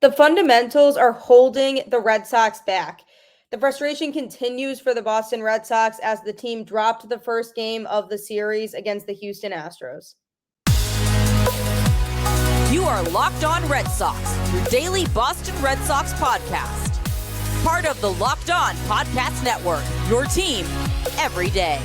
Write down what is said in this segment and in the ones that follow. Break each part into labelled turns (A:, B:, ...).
A: The fundamentals are holding the Red Sox back. The frustration continues for the Boston Red Sox as the team dropped the first game of the series against the Houston Astros.
B: You are Locked On Red Sox, your daily Boston Red Sox podcast. Part of the Locked On Podcast Network, your team every day.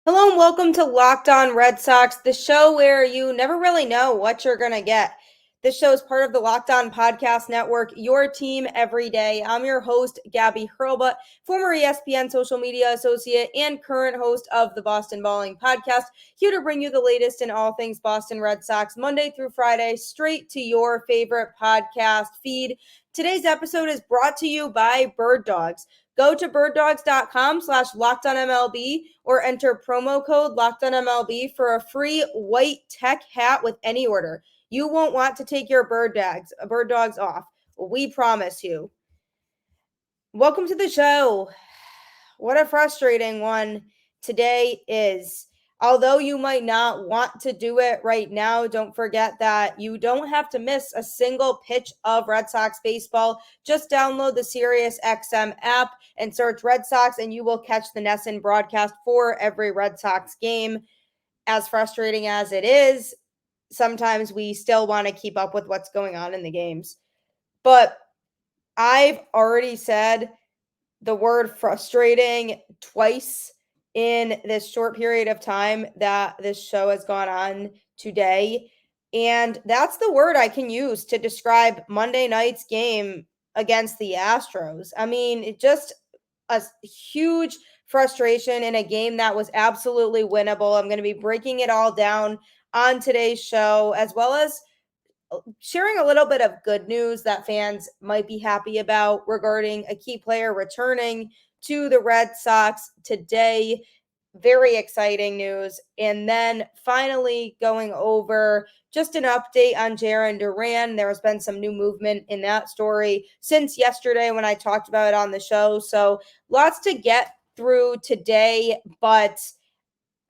A: Hello and welcome to Locked On Red Sox, the show where you never really know what you're going to get. This show is part of the Locked On Podcast Network, your team every day. I'm your host, Gabby, former ESPN social media associate and current host of the Boston Balling Podcast, here to bring you the latest in all things Boston Red Sox, Monday through Friday, straight to your favorite podcast feed. Today's episode is brought to you by birddogs. Go to birddogs.com/LockedOnMLB or enter promo code LockedOnMLB for a free white tech hat with any order. You won't want to take your bird dogs off. We promise you. Welcome to the show. What a frustrating one today is. Although you might not want to do it right now, don't forget that you don't have to miss a single pitch of Red Sox baseball. Just download the SiriusXM app and search Red Sox, and you will catch the NESN broadcast for every Red Sox game. As frustrating as it is, sometimes we still want to keep up with what's going on in the games. But I've already said the word frustrating twice in this short period of time that this show has gone on today. And that's the word I can use to describe Monday night's game against the Astros. I mean, it just a huge frustration in a game that was absolutely winnable. I'm going to be breaking it all down on today's show, as well as sharing a little bit of good news that fans might be happy about regarding a key player returning to the Red Sox today. Very exciting news. And then finally going over just an update on Jaren Duran. There has been some new movement in that story since yesterday when I talked about it on the show. So lots to get through today, but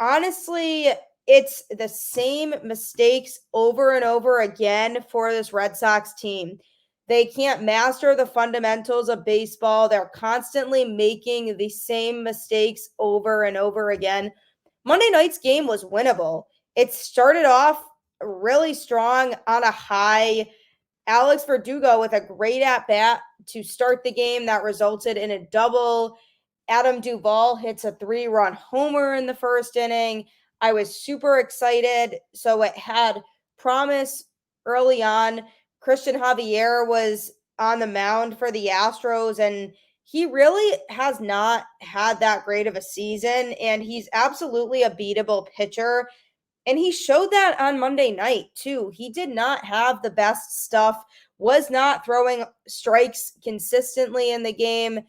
A: honestly, it's the same mistakes over and over again for this Red Sox team. They can't master the fundamentals of baseball. They're constantly making the same mistakes over and over again. Monday night's game was winnable. It started off really strong on a high. Alex Verdugo with a great at-bat to start the game that resulted in a double. Adam Duvall hits a 3-run homer in the first inning. I was super excited. So it had promise early on. Christian Javier was on the mound for the Astros, and he really has not had that great of a season, and he's absolutely a beatable pitcher. And he showed that on Monday night, too. He did not have the best stuff, was not throwing strikes consistently in the game,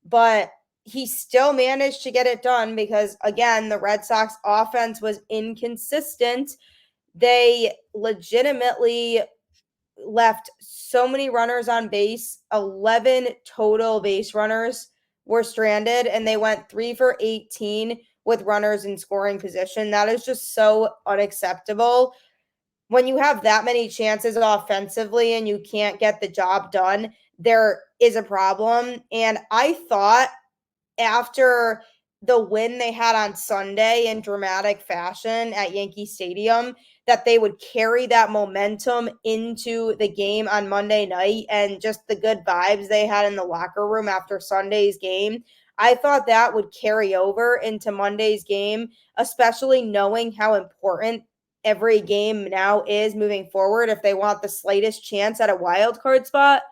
A: but he still managed to get it done because, again, the Red Sox offense was inconsistent. They legitimately left so many runners on base. 11 total base runners were stranded, and they went 3 for 18 with runners in scoring position. That is just so unacceptable. When you have that many chances offensively and you can't get the job done, there is a problem. And I thought after the win they had on Sunday in dramatic fashion at Yankee Stadium that they would carry that momentum into the game on Monday night, and just the good vibes they had in the locker room after Sunday's game. I thought that would carry over into Monday's game, especially knowing how important every game now is moving forward if they want the slightest chance at a wild card spot.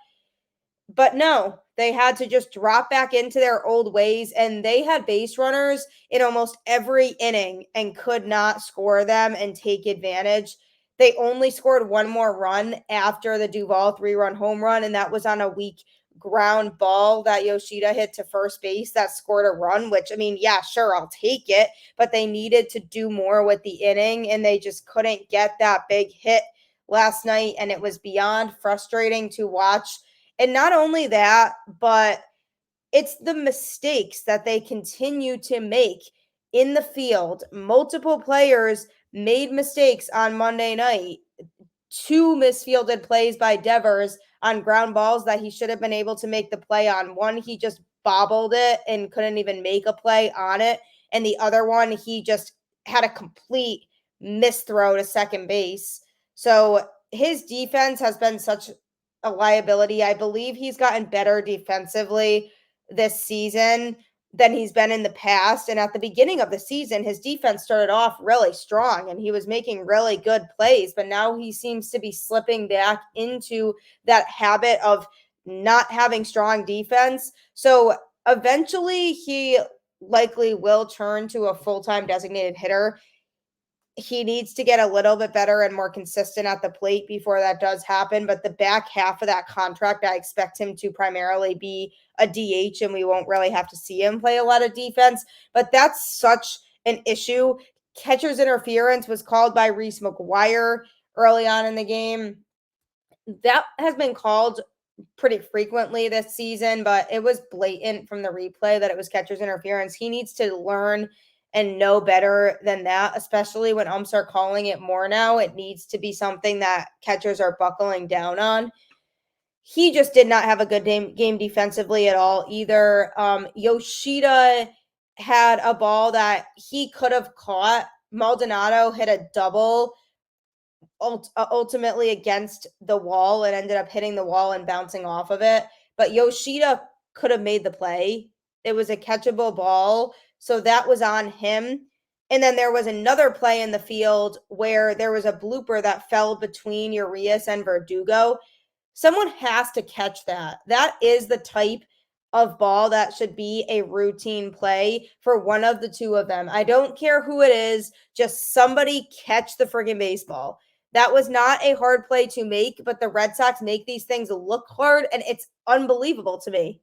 A: But no, they had to just drop back into their old ways, and they had base runners in almost every inning and could not score them and take advantage. They only scored one more run after the Duvall 3-run home run, and that was on a weak ground ball that Yoshida hit to first base that scored a run, which, I mean, yeah, sure, I'll take it, but they needed to do more with the inning, and they just couldn't get that big hit last night, and it was beyond frustrating to watch. And not only that, but It's the mistakes that they continue to make in the field. Multiple players made mistakes on Monday night. 2 misfielded plays by Devers on ground balls that he should have been able to make the play on. One, he just bobbled it and couldn't even make a play on it. And the other one, he just had a complete misthrow to second base. So his defense has been such a liability. I believe he's gotten better defensively this season than he's been in the past. And at the beginning of the season, his defense started off really strong and he was making really good plays. But now he seems to be slipping back into that habit of not having strong defense. So eventually he likely will turn to a full-time designated hitter. He needs to get a little bit better and more consistent at the plate before that does happen. But the back half of that contract, I expect him to primarily be a DH, and we won't really have to see him play a lot of defense. But that's such an issue. Catcher's interference was called by Reese McGuire early on in the game. That has been called pretty frequently this season, but it was blatant from the replay that it was catcher's interference. He needs to learn and know better than that, especially when umps are calling it more now. It needs to be something that catchers are buckling down on. He just did not have a good game defensively at all either. Yoshida had a ball that he could have caught. Maldonado hit a double ultimately against the wall and ended up hitting the wall and bouncing off of it. But Yoshida could have made the play. It was a catchable ball. So that was on him. And then there was another play in the field where there was a blooper that fell between Urías and Verdugo. Someone has to catch that. That is the type of ball that should be a routine play for one of the two of them. I don't care who it is. Just somebody catch the friggin' baseball. That was not a hard play to make, but the Red Sox make these things look hard, and it's unbelievable to me.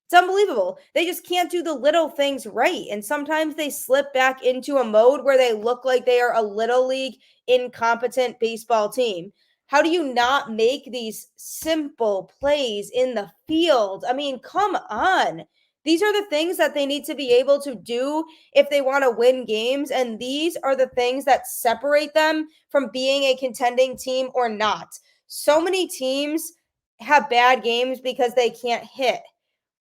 A: It's unbelievable. They just can't do the little things right. And sometimes they slip back into a mode where they look like they are a little league incompetent baseball team. How do you not make these simple plays in the field? I mean, come on. These are the things that they need to be able to do if they want to win games. And these are the things that separate them from being a contending team or not. So many teams have bad games because they can't hit,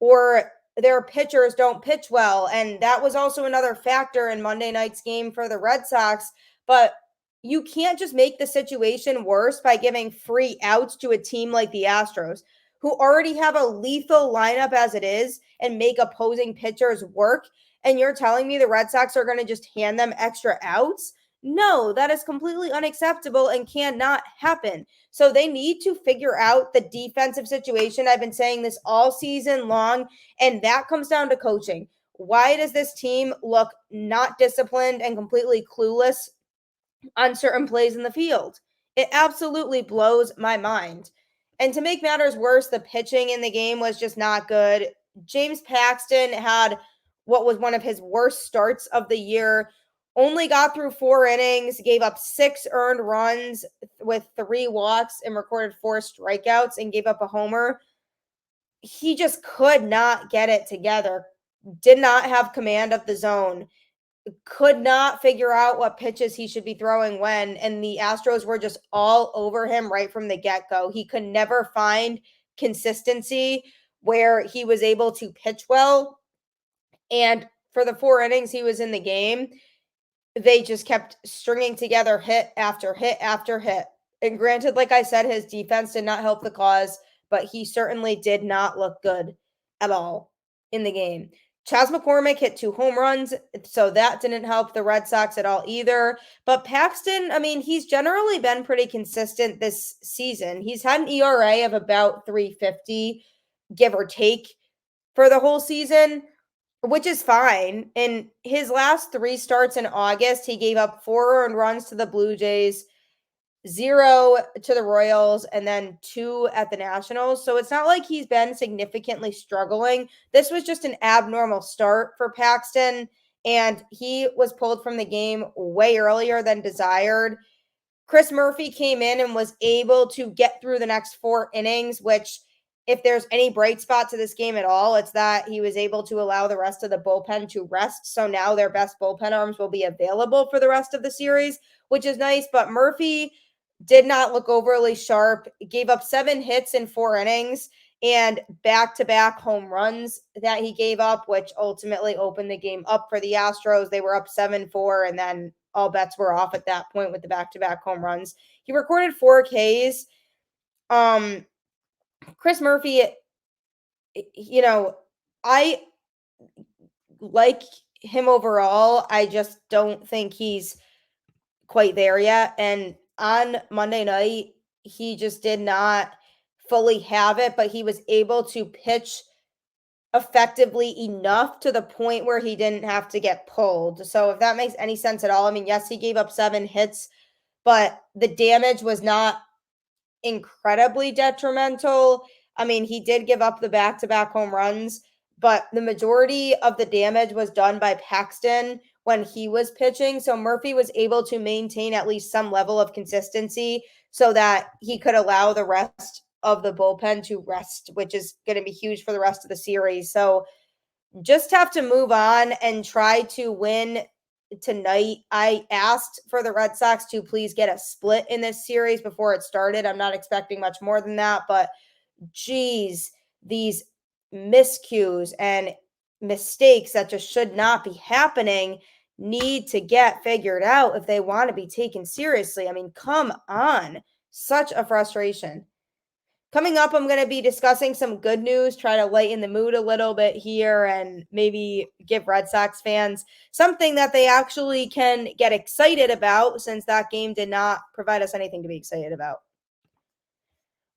A: or their pitchers don't pitch well. And that was also another factor in Monday night's game for the Red Sox. But you can't just make the situation worse by giving free outs to a team like the Astros, who already have a lethal lineup as it is and make opposing pitchers work. And you're telling me the Red Sox are going to just hand them extra outs? No, that is completely unacceptable and cannot happen. So they need to figure out the defensive situation. I've been saying this all season long, and that comes down to coaching. Why does this team look not disciplined and completely clueless on certain plays in the field? It absolutely blows my mind. And to make matters worse, the pitching in the game was just not good. James Paxton had what was one of his worst starts of the year. Only got through 4 innings, gave up 6 earned runs with 3 walks and recorded 4 strikeouts and gave up a homer. He just could not get it together. Did not have command of the zone. Could not figure out what pitches he should be throwing when, and the Astros were just all over him right from the get-go. He could never find consistency where he was able to pitch well. And for the 4 innings he was in the game, they just kept stringing together hit after hit after hit. And granted, like I said, his defense did not help the cause, but he certainly did not look good at all in the game. Chas McCormick hit 2 home runs, so that didn't help the Red Sox at all either. But Paxton, I mean, he's generally been pretty consistent this season. He's had an ERA of about 3.50, give or take, for the whole season, which is fine. In his last 3 starts in August, he gave up 4 earned runs to the Blue Jays, 0 to the Royals, and then 2 at the Nationals. So it's not like he's been significantly struggling. This was just an abnormal start for Paxton, and he was pulled from the game way earlier than desired. Chris Murphy came in and was able to get through the next 4 innings, which if there's any bright spot to this game at all, it's that he was able to allow the rest of the bullpen to rest. So now their best bullpen arms will be available for the rest of the series, which is nice. But Murphy did not look overly sharp, gave up 7 hits in 4 innings and back-to-back home runs that he gave up, which ultimately opened the game up for the Astros. They were up 7-4, and then all bets were off at that point with the back-to-back home runs. He recorded 4 Ks. Chris Murphy, I like him overall. I just don't think he's quite there yet. And on Monday night, he just did not fully have it, but he was able to pitch effectively enough to the point where he didn't have to get pulled. So if that makes any sense at all, I mean, yes, he gave up 7 hits, but the damage was not incredibly detrimental. I mean, he did give up the back-to-back home runs, but the majority of the damage was done by Paxton when he was pitching. So Murphy was able to maintain at least some level of consistency so that he could allow the rest of the bullpen to rest, which is going to be huge for the rest of the series. So just have to move on and try to win tonight. I asked for the Red Sox to please get a split in this series before it started. I'm not expecting much more than that, but geez, these miscues and mistakes that just should not be happening need to get figured out if they want to be taken seriously. I mean, come on. Such a frustration. Coming up, I'm going to be discussing some good news, try to lighten the mood a little bit here, and maybe give Red Sox fans something that they actually can get excited about, since that game did not provide us anything to be excited about.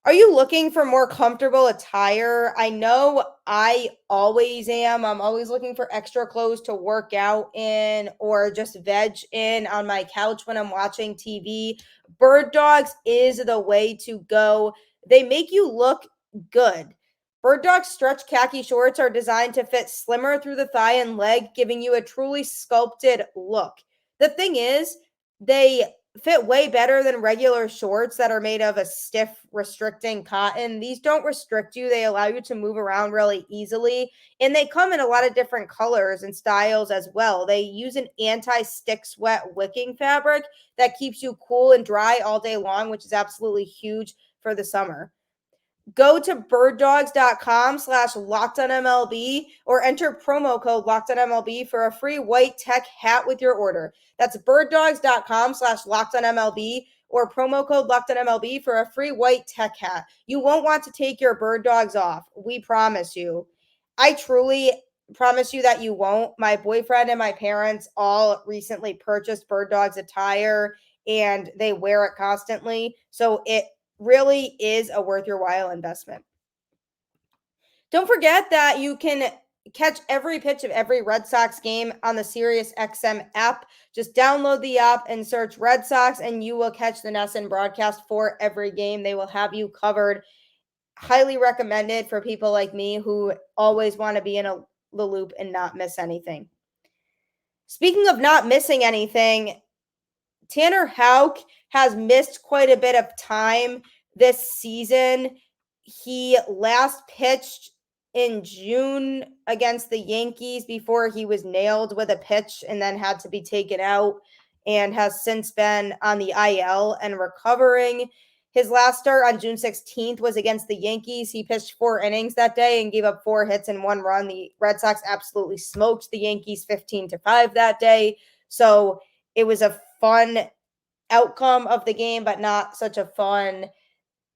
A: Are you looking for more comfortable attire? I know I always am. I'm always looking for extra clothes to work out in or just veg in on my couch when I'm watching TV. Bird Dogs is the way to go. They make you look good. Bird Dogs stretch khaki shorts are designed to fit slimmer through the thigh and leg, giving you a truly sculpted look. The thing is, they fit way better than regular shorts that are made of a stiff, restricting cotton. These don't restrict you. They allow you to move around really easily. And they come in a lot of different colors and styles as well. They use an anti-stick sweat wicking fabric that keeps you cool and dry all day long, which is absolutely huge for the summer. Go to birddogs.com/LockedOnMLB or enter promo code LockedOnMLB for a free white tech hat with your order. That's birddogs.com/LockedOnMLB or promo code LockedOnMLB for a free white tech hat. You won't want to take your bird dogs off. We promise you. I truly promise you that you won't. My boyfriend and my parents all recently purchased Bird Dogs attire and they wear it constantly. So it really is a worth your while investment. Don't forget that you can catch every pitch of every Red Sox game on the SiriusXM app. Just download the app and search Red Sox and you will catch the NESN broadcast for every game. They will have you covered. Highly recommended for people like me who always want to be in the loop and not miss anything. Speaking of not missing anything, Tanner Houck has missed quite a bit of time this season. He last pitched in June against the Yankees before he was nailed with a pitch and then had to be taken out, and has since been on the IL and recovering. His last start on June 16th was against the Yankees. He pitched 4 innings that day and gave up 4 hits and 1 run. The Red Sox absolutely smoked the Yankees 15-5 that day. So it was a fun outcome of the game, but not such a fun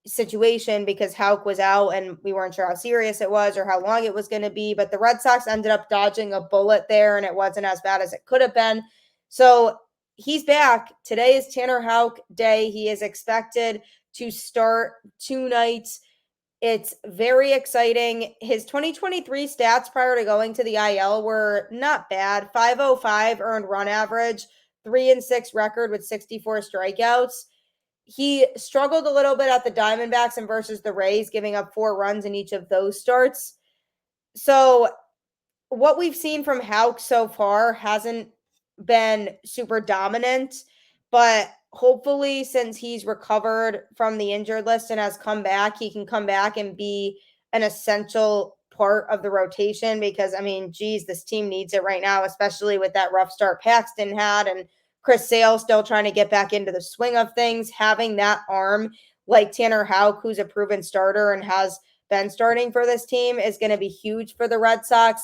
A: situation because Houck was out and we weren't sure how serious it was or how long it was going to be. But the Red Sox ended up dodging a bullet there and it wasn't as bad as it could have been. So he's back. Today is Tanner Houck day. He is expected to start tonight. It's very exciting. His 2023 stats prior to going to the IL were not bad. 505 earned run average, 3-6 record with 64 strikeouts. He struggled a little bit at the Diamondbacks and versus the Rays, giving up 4 runs in each of those starts. So what we've seen from Houck so far hasn't been super dominant, but hopefully since he's recovered from the injured list and has come back, he can come back and be an essential part of the rotation because, I mean, geez, this team needs it right now, especially with that rough start Paxton had and Chris Sale still trying to get back into the swing of things. Having that arm like Tanner Houck, who's a proven starter and has been starting for this team, is going to be huge for the Red Sox.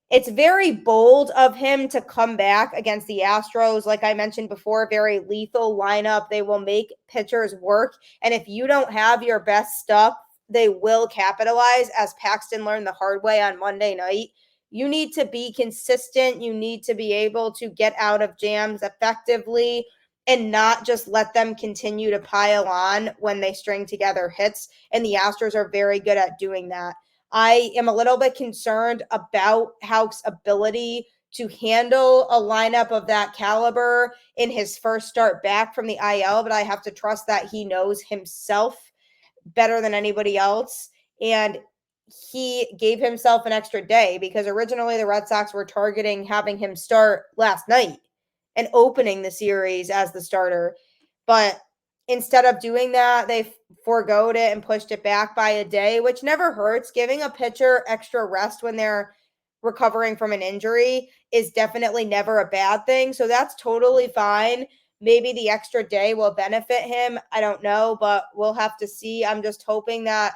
A: It's very bold of him to come back against the Astros. Like I mentioned before, very lethal lineup. They will make pitchers work. And if you don't have your best stuff, they will capitalize, as Paxton learned the hard way on Monday night. You need to be consistent. You need to be able to get out of jams effectively and not just let them continue to pile on when they string together hits. And the Astros are very good at doing that. I am a little bit concerned about Houck's ability to handle a lineup of that caliber in his first start back from the IL, but I have to trust that he knows himself better than anybody else. And he gave himself an extra day because originally the Red Sox were targeting having him start last night and opening the series as the starter. But instead of doing that, they foregoed it and pushed it back by a day, which never hurts. Giving a pitcher extra rest when they're recovering from an injury is definitely never a bad thing. So that's totally fine. Maybe the extra day will benefit him. I don't know, but we'll have to see. I'm just hoping that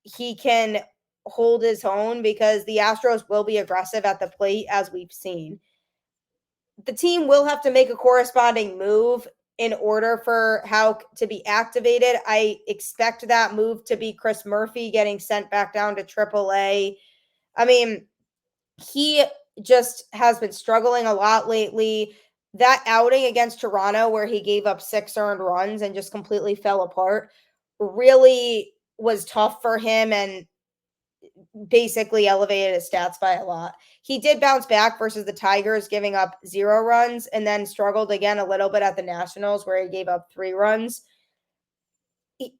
A: he can hold his own because the Astros will be aggressive at the plate, as we've seen. The team will have to make a corresponding move in order for Houck to be activated. I expect that move to be Chris Murphy getting sent back down to AAA. I mean, he just has been struggling a lot lately. That outing against Toronto where he gave up 6 earned runs and just completely fell apart really was tough for him and basically elevated his stats by a lot. He did bounce back versus the Tigers, giving up 0 runs, and then struggled again a little bit at the Nationals where he gave up 3 runs.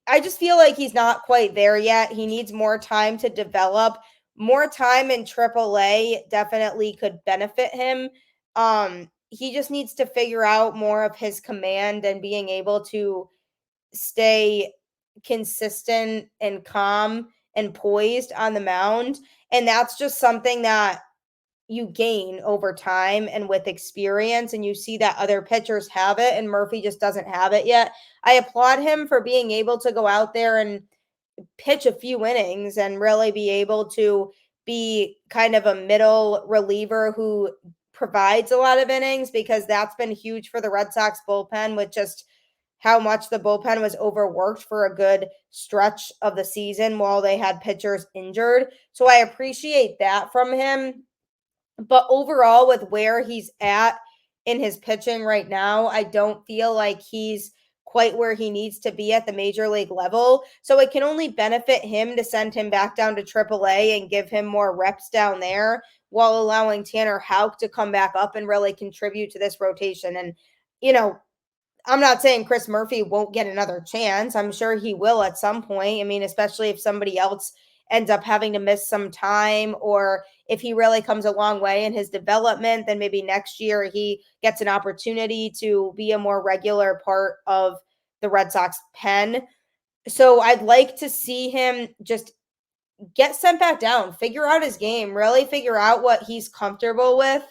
A: I just feel like he's not quite there yet. He needs more time to develop. More time in AAA definitely could benefit him. He just needs to figure out more of his command and being able to stay consistent and calm and poised on the mound. And that's just something that you gain over time and with experience. And you see that other pitchers have it, and Murphy just doesn't have it yet. I applaud him for being able to go out there and pitch a few innings and really be able to be kind of a middle reliever who provides a lot of innings, because that's been huge for the Red Sox bullpen with just how much the bullpen was overworked for a good stretch of the season while they had pitchers injured. So I appreciate that from him. But overall, with where he's at in his pitching right now, I don't feel like he's quite where he needs to be at the major league level. So it can only benefit him to send him back down to AAA and give him more reps down there while allowing Tanner Houck to come back up and really contribute to this rotation. And, you know, I'm not saying Chris Murphy won't get another chance. I'm sure he will at some point. I mean, especially if somebody else ends up having to miss some time, or if he really comes a long way in his development, then maybe next year he gets an opportunity to be a more regular part of the Red Sox pen. So I'd like to see him just get sent back down, figure out his game, really figure out what he's comfortable with,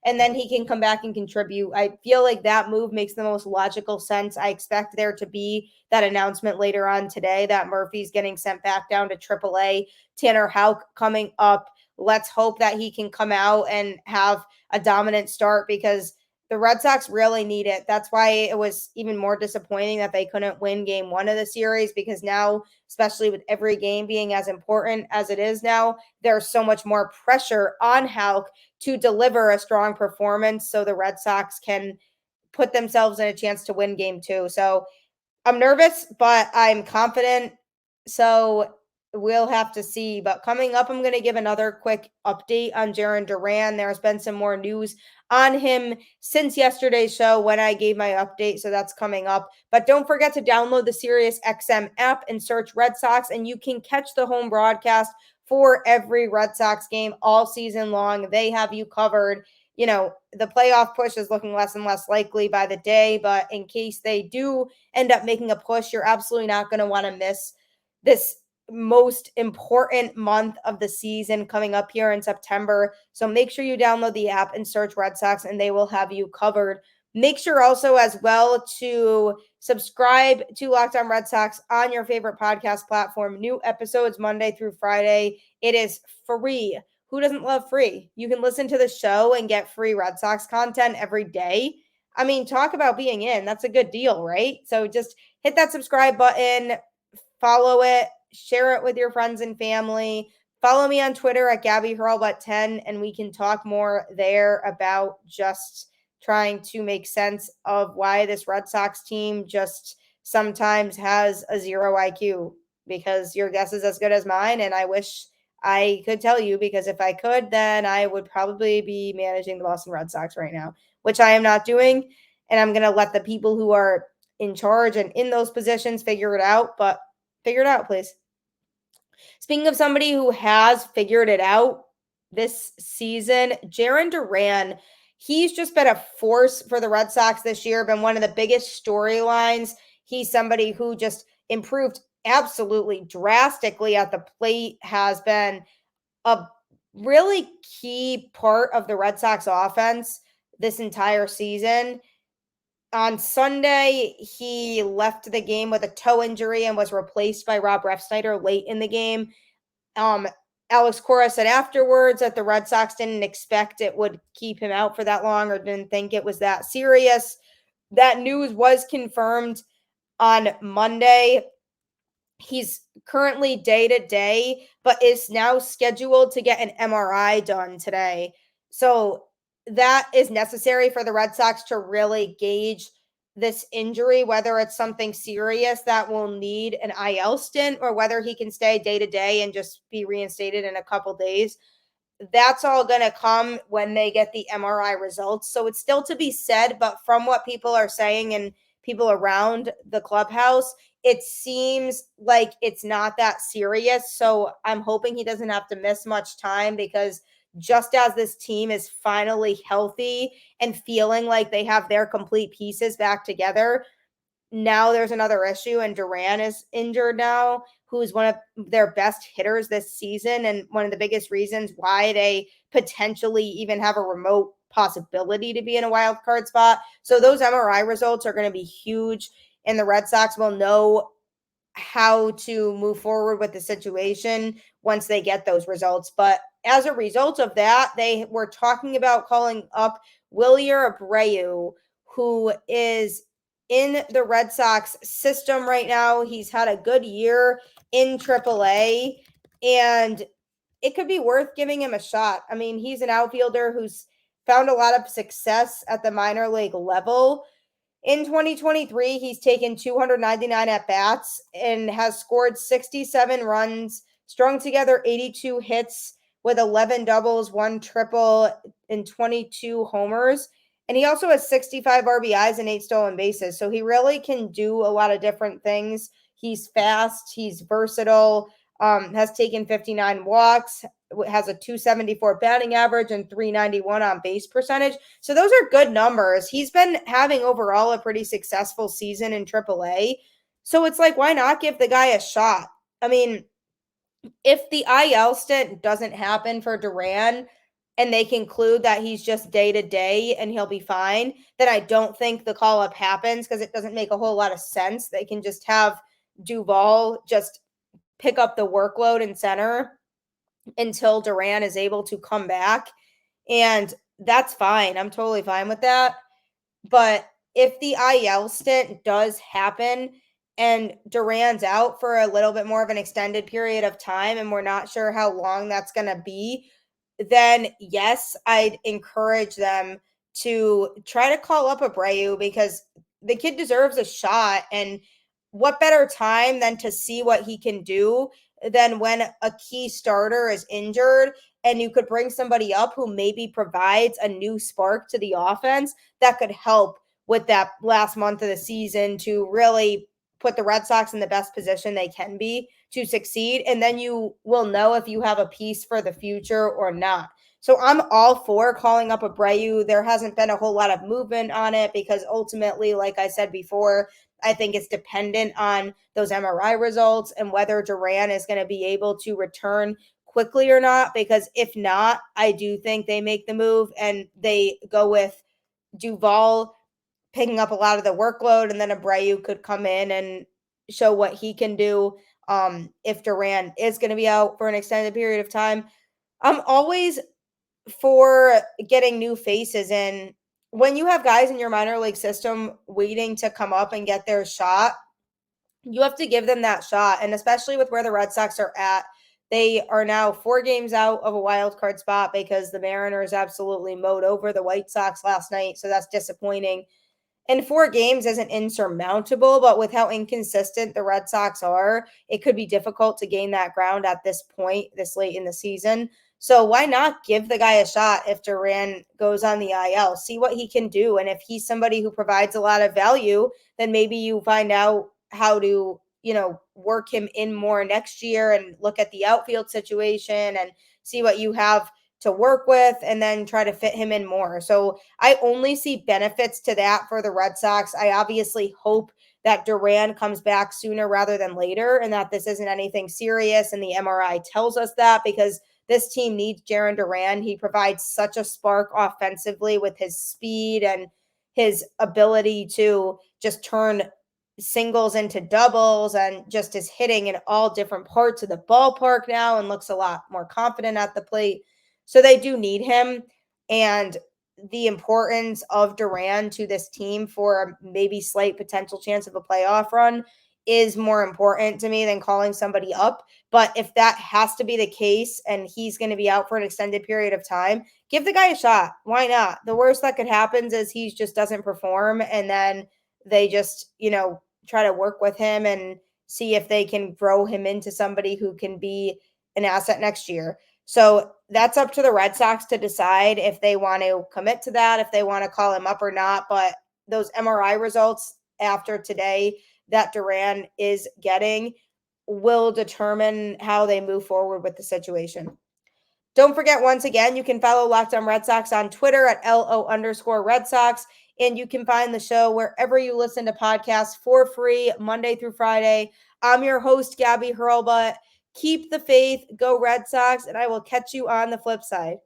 A: and then he can come back and contribute. I feel like that move makes the most logical sense. I expect there to be that announcement later on today that Murphy's getting sent back down to AAA. Tanner Houck coming up. Let's hope that he can come out and have a dominant start, because the Red Sox really need it. That's why it was even more disappointing that they couldn't win game 1 of the series, because now, especially with every game being as important as it is now, there's so much more pressure on Houck to deliver a strong performance so the Red Sox can put themselves in a chance to win game 2. So I'm nervous, but I'm confident. So we'll have to see. But coming up, I'm going to give another quick update on Jaren Duran. There's been some more news on him since yesterday's show when I gave my update. So that's coming up. But don't forget to download the SiriusXM app and search Red Sox, and you can catch the home broadcast for every Red Sox game all season long. They have you covered. You know, the playoff push is looking less and less likely by the day, but in case they do end up making a push, you're absolutely not going to want to miss this most important month of the season coming up here in September. So make sure you download the app and search Red Sox, and they will have you covered. Make sure also as well to subscribe to Locked On Red Sox on your favorite podcast platform. New episodes Monday through Friday. It is free. Who doesn't love free? You can listen to the show and get free Red Sox content every day. I mean, talk about being in. That's a good deal, right? So just hit that subscribe button, follow it, share it with your friends and family. Follow me on Twitter at Gabby Hurlbutt 10, and we can talk more there about just trying to make sense of why this Red Sox team just sometimes has a 0 IQ, because your guess is as good as mine. And I wish I could tell you, because if I could, then I would probably be managing the Boston Red Sox right now, which I am not doing. And I'm going to let the people who are in charge and in those positions figure it out, but figure it out, please. Speaking of somebody who has figured it out this season, Jaren Duran, he's just been a force for the Red Sox this year, been one of the biggest storylines. He's somebody who just improved absolutely drastically at the plate, has been a really key part of the Red Sox offense this entire season. On Sunday, he left the game with a toe injury and was replaced by Rob Refsnyder late in the game. Alex Cora said afterwards that the Red Sox didn't expect it would keep him out for that long, or didn't think it was that serious. That news was confirmed on Monday. He's currently day-to-day, but is now scheduled to get an MRI done today. So that is necessary for the Red Sox to really gauge this injury, whether it's something serious that will need an IL stint, or whether he can stay day-to-day and just be reinstated in a couple days. That's all going to come when they get the MRI results. So it's still to be said, but from what people are saying and people around the clubhouse, it seems like it's not that serious. So I'm hoping he doesn't have to miss much time, because just as this team is finally healthy and feeling like they have their complete pieces back together, now there's another issue, and Duran is injured now, who's one of their best hitters this season, and one of the biggest reasons why they potentially even have a remote possibility to be in a wild card spot. So those MRI results are going to be huge, and the Red Sox will know how to move forward with the situation once they get those results. But as a result of that, they were talking about calling up Wilyer Abreu, who is in the Red Sox system right now. He's had a good year in AAA, and it could be worth giving him a shot. I mean, he's an outfielder who's found a lot of success at the minor league level. In 2023, he's taken 299 at-bats and has scored 67 runs, strung together 82 hits with 11 doubles, 1 triple, and 22 homers. And he also has 65 RBIs and 8 stolen bases. So he really can do a lot of different things. He's fast, he's versatile, has taken 59 walks, has a 274 batting average and 391 on base percentage. So those are good numbers. He's been having overall a pretty successful season in AAA. So it's like, why not give the guy a shot? I mean, if the IL stint doesn't happen for Duran and they conclude that he's just day-to-day and he'll be fine, then I don't think the call-up happens, because it doesn't make a whole lot of sense. They can just have Duvall just pick up the workload in center until Duran is able to come back. And that's fine. I'm totally fine with that. But if the IL stint does happen and Duran's out for a little bit more of an extended period of time, and we're not sure how long that's going to be, then yes, I'd encourage them to try to call up Abreu, because the kid deserves a shot. And what better time than to see what he can do than when a key starter is injured, and you could bring somebody up who maybe provides a new spark to the offense that could help with that last month of the season to really put the Red Sox in the best position they can be to succeed. And then you will know if you have a piece for the future or not. So I'm all for calling up Abreu. There hasn't been a whole lot of movement on it, because ultimately, like I said before, I think it's dependent on those MRI results and whether Duran is going to be able to return quickly or not, because if not, I do think they make the move and they go with Duvall picking up a lot of the workload, and then Abreu could come in and show what he can do if Duran is going to be out for an extended period of time. I'm always for getting new faces in. When you have guys in your minor league system waiting to come up and get their shot, you have to give them that shot. And especially with where the Red Sox are at, they are now 4 games out of a wild card spot because the Mariners absolutely mowed over the White Sox last night. So that's disappointing. And 4 games isn't insurmountable, but with how inconsistent the Red Sox are, it could be difficult to gain that ground at this point, this late in the season. So why not give the guy a shot if Duran goes on the IL? See what he can do. And if he's somebody who provides a lot of value, then maybe you find out how to, work him in more next year and look at the outfield situation and see what you have to work with and then try to fit him in more. So I only see benefits to that for the Red Sox. I obviously hope that Duran comes back sooner rather than later and that this isn't anything serious. And the MRI tells us that, because this team needs Jaren Duran. He provides such a spark offensively with his speed and his ability to just turn singles into doubles and just is hitting in all different parts of the ballpark now and looks a lot more confident at the plate. So they do need him. And the importance of Duran to this team for a maybe slight potential chance of a playoff run is more important to me than calling somebody up. But if that has to be the case and he's going to be out for an extended period of time, give the guy a shot. Why not? The worst that could happen is he just doesn't perform, and then they just, try to work with him and see if they can grow him into somebody who can be an asset next year. So that's up to the Red Sox to decide if they want to commit to that, if they want to call him up or not. But those MRI results after today that Duran is getting will determine how they move forward with the situation. Don't forget, once again, you can follow Locked On Red Sox on Twitter at LO_Red Sox. And you can find the show wherever you listen to podcasts for free Monday through Friday. I'm your host, Gabby Hurlbut. Keep the faith, go Red Sox, and I will catch you on the flip side.